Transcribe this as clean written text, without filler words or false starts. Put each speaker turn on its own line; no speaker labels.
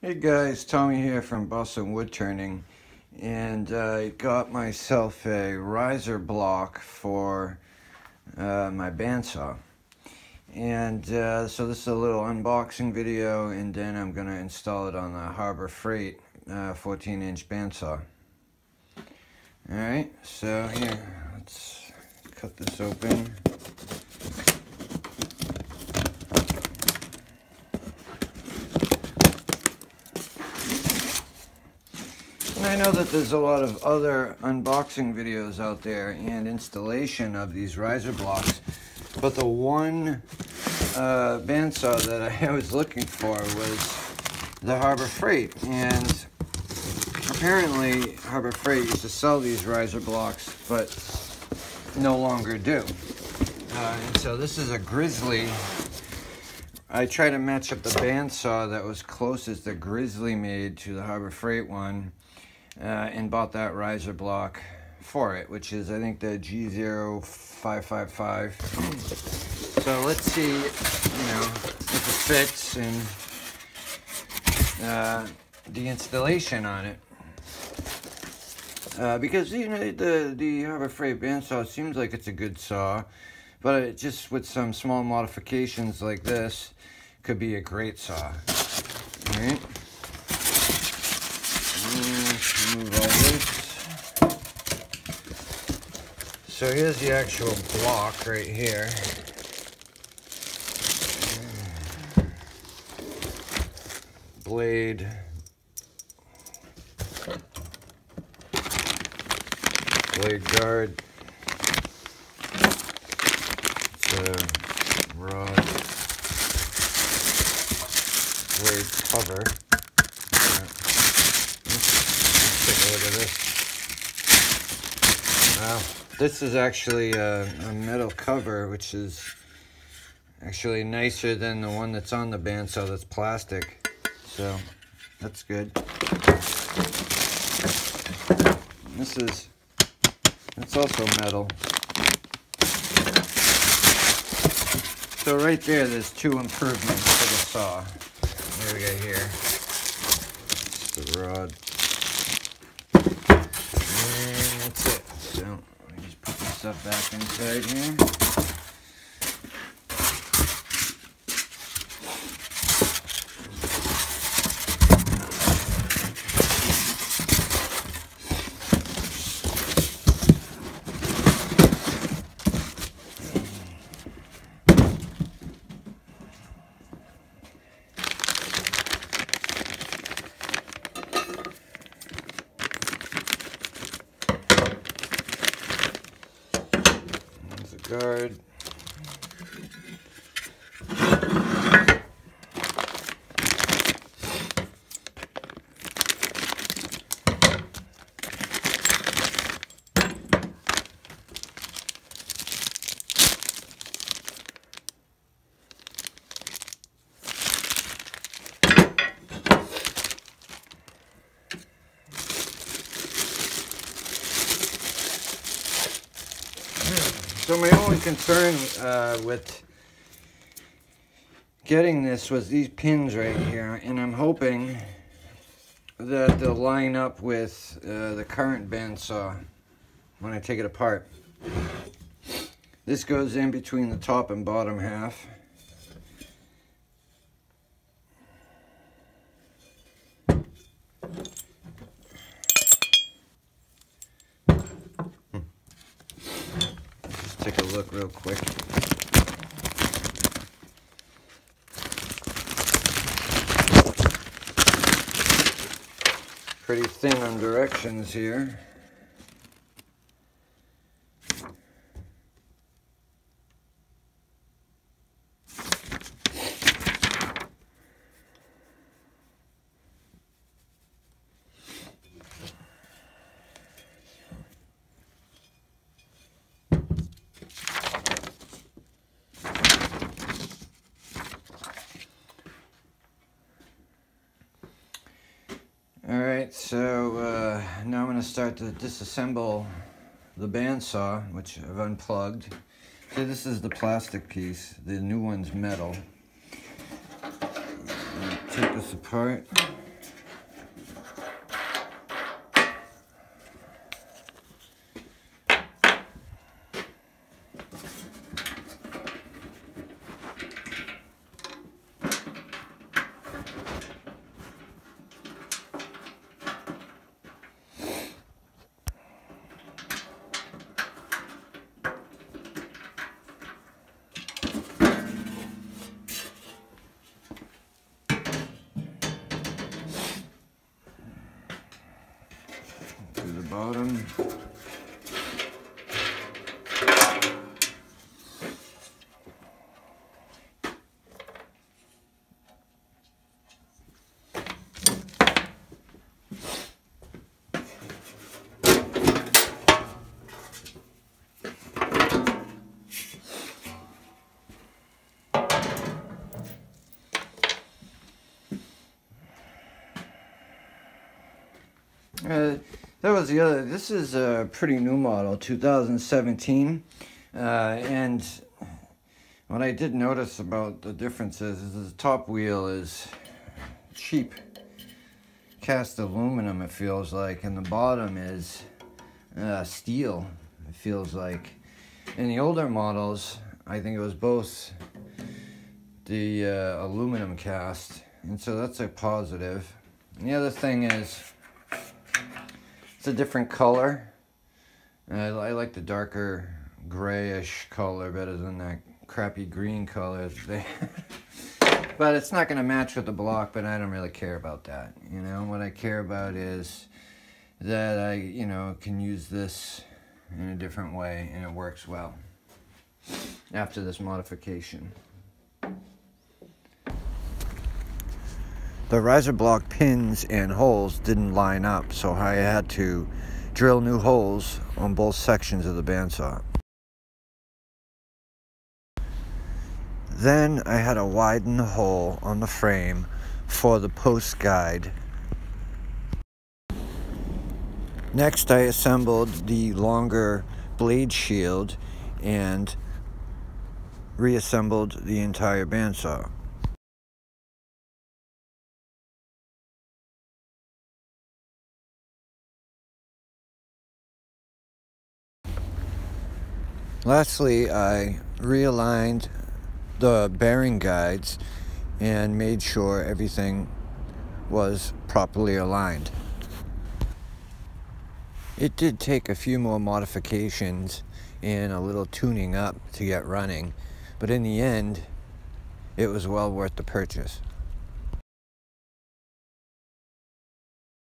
Hey guys, Tommy here from Boston Woodturning, and I got myself a riser block for my bandsaw. And so this is a little unboxing video, and then I'm going to install it on the Harbor Freight 14-inch bandsaw. Alright, so here, let's cut this open. I know that there's a lot of other unboxing videos out there and installation of these riser blocks, but the one bandsaw that I was looking for was the Harbor Freight, and apparently Harbor Freight used to sell these riser blocks but no longer do. And so this is a Grizzly. I tried to match up the bandsaw that was closest that Grizzly made to the Harbor Freight one, and bought that riser block for it, which is I think the G0555. So let's see, if it fits and the installation on it. Because the Harbor Freight bandsaw seems like it's a good saw, but it just with some small modifications like this could be a great saw. All right. Move all this. So here's the actual block right here. Blade. Blade guard. It's a rod. Blade cover. Look at this. Wow. This is actually a metal cover, which is actually nicer than the one that's on the bandsaw that's plastic. So that's good. It's also metal. So right there's two improvements to the saw. There we go here. It's the rod. And that's it. So let me just put this stuff back inside here. Guard. So my only concern with getting this was these pins right here, and I'm hoping that they'll line up with the current bandsaw when I take it apart. This goes in between the top and bottom half. Take a look real quick. Pretty thin on directions here. Alright, so now I'm going to start to disassemble the bandsaw, which I've unplugged. So this is the plastic piece, the new one's metal. Take this apart. bottom. That was the other. This is a pretty new model, 2017. And what I did notice about the differences is the top wheel is cheap cast aluminum, it feels like, and the bottom is steel, it feels like. In the older models, I think it was both the aluminum cast, and so that's a positive. And the other thing is, it's a different color. I like the darker grayish color better than that crappy green color. But it's not going to match with the block, but I don't really care about that. You know, what I care about is that I, you know, can use this in a different way and it works well after this modification. The riser block pins and holes didn't line up, so I had to drill new holes on both sections of the bandsaw. Then I had to widen the hole on the frame for the post guide. Next, I assembled the longer blade shield and reassembled the entire bandsaw. Lastly, I realigned the bearing guides and made sure everything was properly aligned. It did take a few more modifications and a little tuning up to get running, but in the end, it was well worth the purchase.